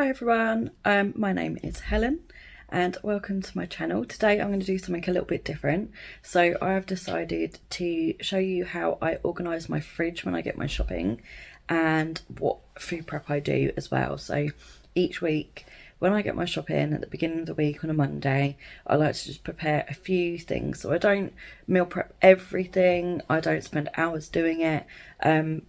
Hi everyone, my name is Helen and welcome to my channel. Today I'm going to do something a little bit different. So I've decided to show you how I organise my fridge when I get my shopping and what food prep I do as well. So each week when I get my shopping at the beginning of the week on a Monday, I like to just prepare a few things. So I don't meal prep everything, I don't spend hours doing it,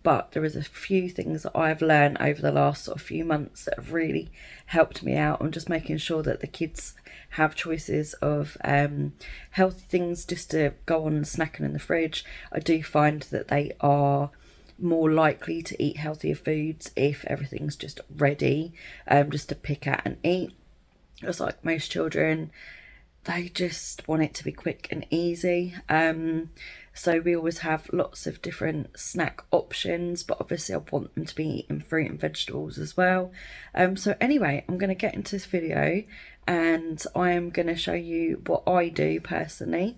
but there is a few things that I've learned over the last sort of few months that have really helped me out on just making sure that the kids have choices of healthy things just to go on snacking in the fridge. I do find that they are more likely to eat healthier foods if everything's just ready, just to pick at and eat. It's like most children, they just want it to be quick and easy. So we always have lots of different snack options, but obviously I want them to be eating fruit and vegetables as well. So anyway, I'm going to get into this video and I am going to show you what I do personally.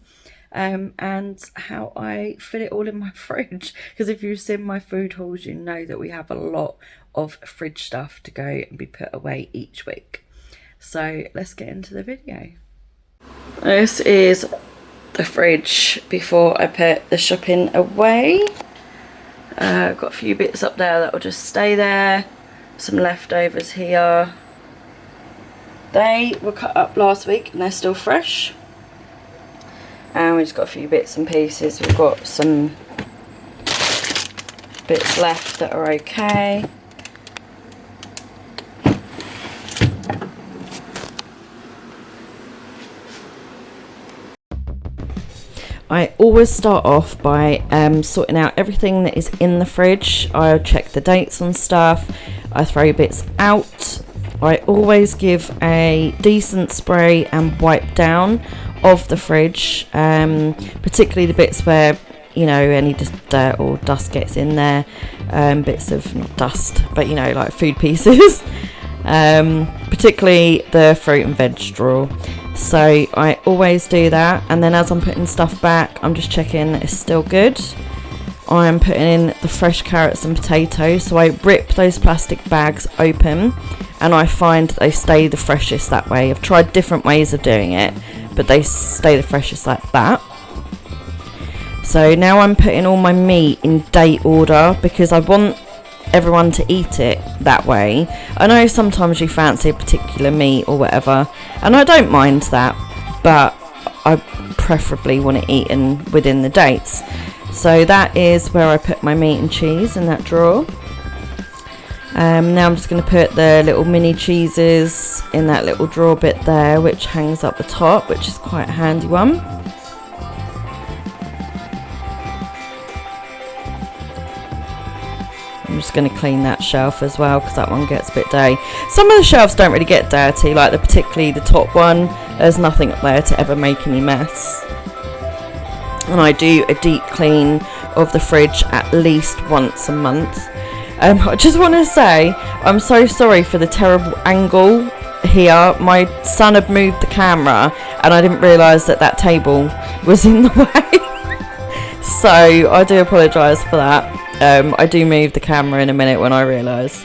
And how I fit it all in my fridge, because if you've seen my food hauls, you know that we have a lot of fridge stuff to go and be put away each week. So let's get into the video. This is the fridge before I put the shopping away. I've got a few bits up there that will just stay there, some leftovers here. They were cut up last week and they're still fresh. And we've just got a few bits and pieces. We've got some bits left that are okay. I always start off by sorting out everything that is in the fridge. I check the dates on stuff. I throw bits out. I always give a decent spray and wipe down of the fridge, particularly the bits where, you know, any dirt or dust gets in there, bits of, not dust, but you know, like food pieces, particularly the fruit and veg drawer. So I always do that, and then as I'm putting stuff back, I'm just checking that it's still good. I'm putting in the fresh carrots and potatoes, so I rip those plastic bags open and I find they stay the freshest that way. I've tried different ways of doing it, but they stay the freshest like that. So now I'm putting all my meat in date order because I want everyone to eat it that way. I know sometimes you fancy a particular meat or whatever, and I don't mind that, but I preferably want it eaten within the dates. So that is where I put my meat and cheese, in that drawer. Now I'm just going to put the little mini cheeses in that little drawer bit there, which hangs up the top, which is quite a handy one. I'm just going to clean that shelf as well because that one gets a bit dirty. Some of the shelves don't really get dirty, like particularly the top one. There's nothing up there to ever make any mess. And I do a deep clean of the fridge at least once a month. I just want to say I'm so sorry for the terrible angle here. My son had moved the camera and I didn't realise that that table was in the way. So I do apologise for that. I do move the camera in a minute when I realise.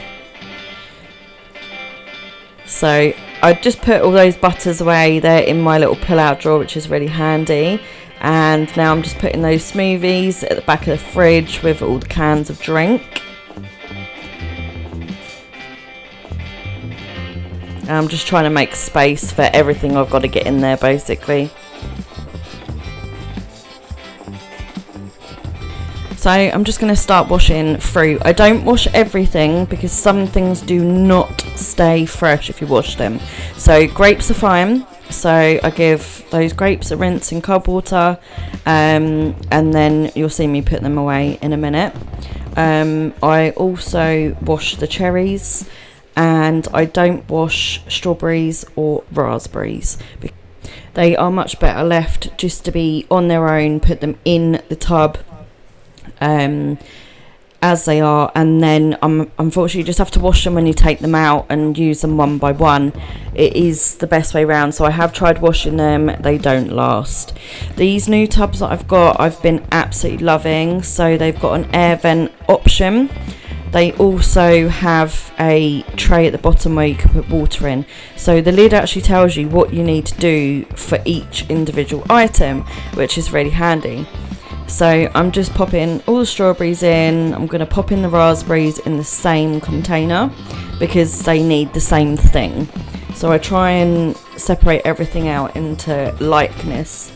So I just put all those butters away. They're in my little pull-out drawer, which is really handy. And now I'm just putting those smoothies at the back of the fridge with all the cans of drink. I'm just trying to make space for everything I've got to get in there, basically. So I'm just going to start washing fruit. I don't wash everything because some things do not stay fresh if you wash them. So grapes are fine. So I give those grapes a rinse in cold water, and then you'll see me put them away in a minute. I also wash the cherries. And I don't wash strawberries or raspberries. They are much better left just to be on their own. Put them in the tub as they are, and then unfortunately you just have to wash them when you take them out and use them one by one. It is the best way round. So I have tried washing them, they don't last. These new tubs that I've got, I've been absolutely loving. So they've got an air vent option. they also have a tray at the bottom where you can put water in. So the lid actually tells you what you need to do for each individual item, which is really handy. So I'm just popping all the strawberries in. I'm going to pop in the raspberries in the same container because they need the same thing. So I try and separate everything out into likeness.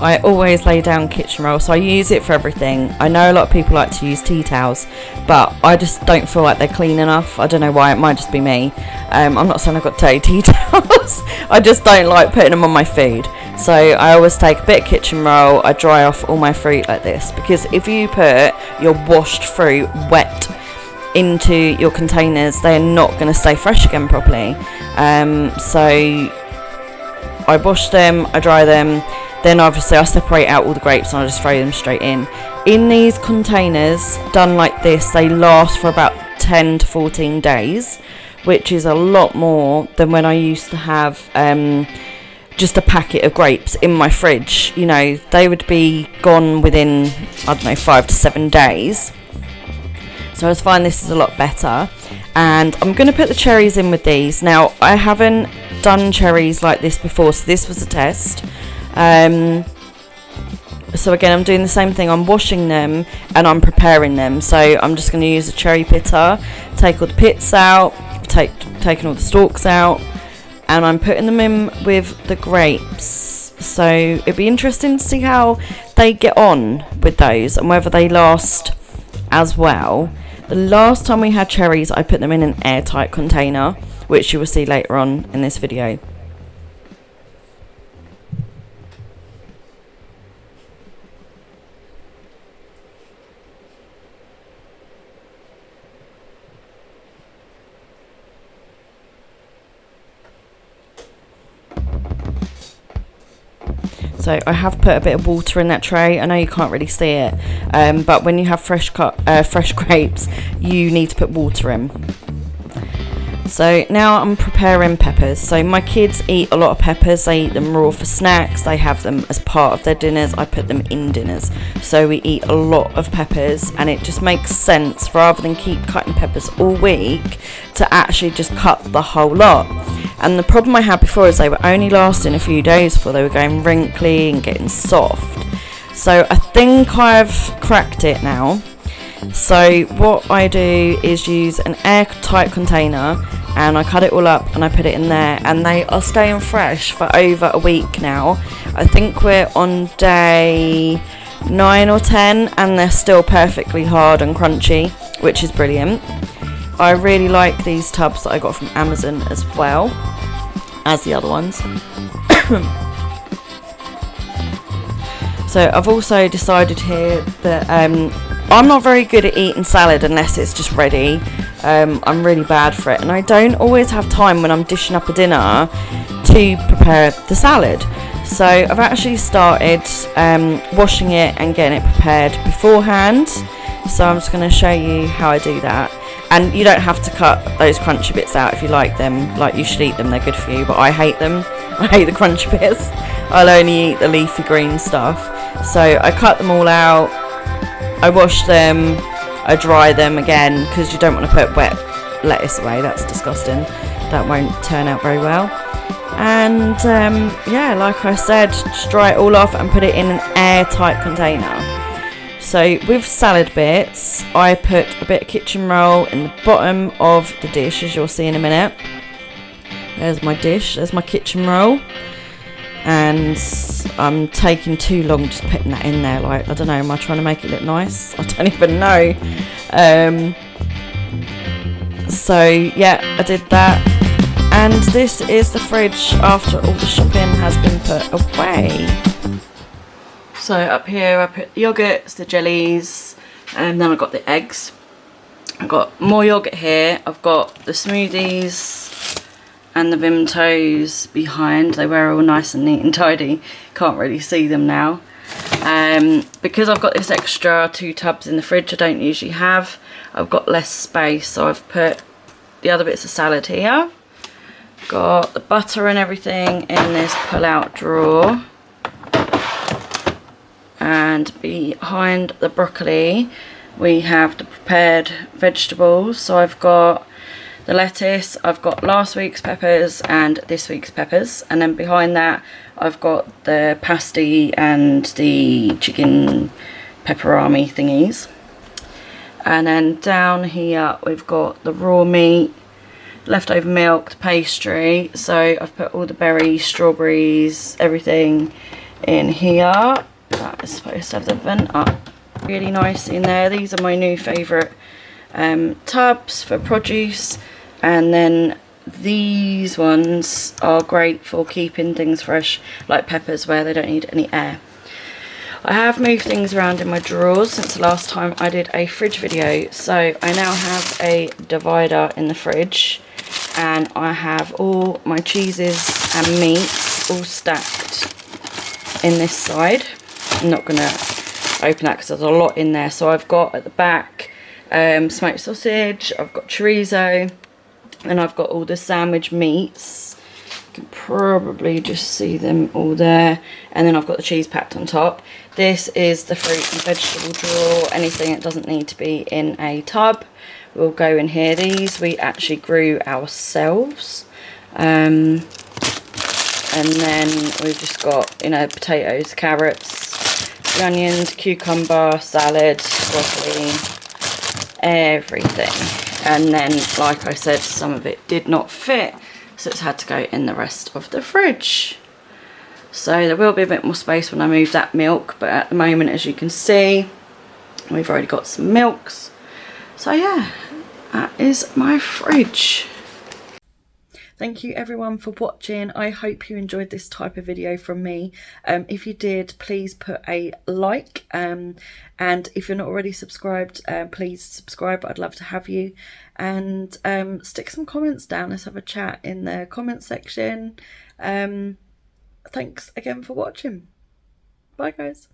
I always lay down kitchen roll, so I use it for everything. I know a lot of people like to use tea towels, but I just don't feel like they're clean enough. I don't know why, it might just be me. I'm not saying I've got dirty tea towels, I just don't like putting them on my food. So I always take a bit of kitchen roll, I dry off all my fruit like this, because if you put your washed fruit wet into your containers, they're not going to stay fresh again properly. So I wash them, I dry them. Then obviously I separate out all the grapes and I just throw them straight in. In these containers, done like this, they last for about 10 to 14 days, which is a lot more than when I used to have just a packet of grapes in my fridge. You know, they would be gone within, I don't know, 5 to 7 days. So I just find this is a lot better. And I'm going to put the cherries in with these. Now, I haven't done cherries like this before, so this was a test. So again, I'm doing the same thing. I'm washing them and I'm preparing them. So I'm just going to use a cherry pitter, take all the pits out, taking all the stalks out, and I'm putting them in with the grapes. So it'd be interesting to see how they get on with those and whether they last as well. The last time we had cherries, I put them in an airtight container, which you will see later on in this video. So I have put a bit of water in that tray. I know you can't really see it, but when you have fresh grapes, you need to put water in. So now I'm preparing peppers. So my kids eat a lot of peppers. They eat them raw for snacks. They have them as part of their dinners. I put them in dinners. So we eat a lot of peppers, and it just makes sense, rather than keep cutting peppers all week, to actually just cut the whole lot. And the problem I had before is they were only lasting a few days before they were going wrinkly and getting soft. So I think I've cracked it now. So what I do is use an airtight container, and I cut it all up and I put it in there, and they are staying fresh for over a week now. I think we're on day 9 or 10 and they're still perfectly hard and crunchy, which is brilliant. I really like these tubs that I got from Amazon as well as the other ones. So I've also decided here that I'm not very good at eating salad unless it's just ready. I'm really bad for it, and I don't always have time when I'm dishing up a dinner to prepare the salad. So I've actually started washing it and getting it prepared beforehand. So I'm just going to show you how I do that. And you don't have to cut those crunchy bits out if you like them. Like, you should eat them, they're good for you, but I hate them. I hate the crunchy bits. I'll only eat the leafy green stuff. So I cut them all out, I wash them, I dry them again, because you don't want to put wet lettuce away, that's disgusting. That won't turn out very well. And yeah, like I said, just dry it all off and put it in an airtight container. So with salad bits, I put a bit of kitchen roll in the bottom of the dish, as you'll see in a minute. There's my dish, there's my kitchen roll. And I'm taking too long just putting that in there. Like, I don't know, am I trying to make it look nice? I don't even know. So yeah, I did that. And this is the fridge after all the shopping has been put away. So up here I put the yogurts, the jellies, and then I've got the eggs. I've got more yogurt here. I've got the smoothies and the Vimtos behind. They were all nice and neat and tidy. Can't really see them now. Because I've got this extra 2 tubs in the fridge I don't usually have, I've got less space, so I've put the other bits of salad here. Got the butter and everything in this pull-out drawer. And behind the broccoli we have the prepared vegetables. So I've got the lettuce, I've got last week's peppers and this week's peppers, and then behind that I've got the pasty and the chicken pepperami thingies. And then down here we've got the raw meat, leftover milk, the pastry. So I've put all the berries, strawberries, everything in here. That is supposed to have the vent up really nice in there. These are my new favourite tubs for produce, and then these ones are great for keeping things fresh, like peppers, where they don't need any air. I have moved things around in my drawers since the last time I did a fridge video, so I now have a divider in the fridge, and I have all my cheeses and meats all stacked in this side. I'm not going to open that because there's a lot in there. So I've got at the back smoked sausage, I've got chorizo, and I've got all the sandwich meats. You can probably just see them all there. And then I've got the cheese packed on top. This is the fruit and vegetable drawer. Anything that doesn't need to be in a tub will go in here. These we actually grew ourselves. And then we've just got, you know, potatoes, carrots, onions, cucumber, salad, broccoli, everything. And then, like I said, some of it did not fit, so it's had to go in the rest of the fridge. So there will be a bit more space when I move that milk, but at the moment, as you can see, we've already got some milks. So yeah, that is my fridge. Thank you everyone for watching. I hope you enjoyed this type of video from me. If you did, please put a like, and if you're not already subscribed, please subscribe. I'd love to have you, and stick some comments down. Let's have a chat in the comment section. Thanks again for watching. Bye guys.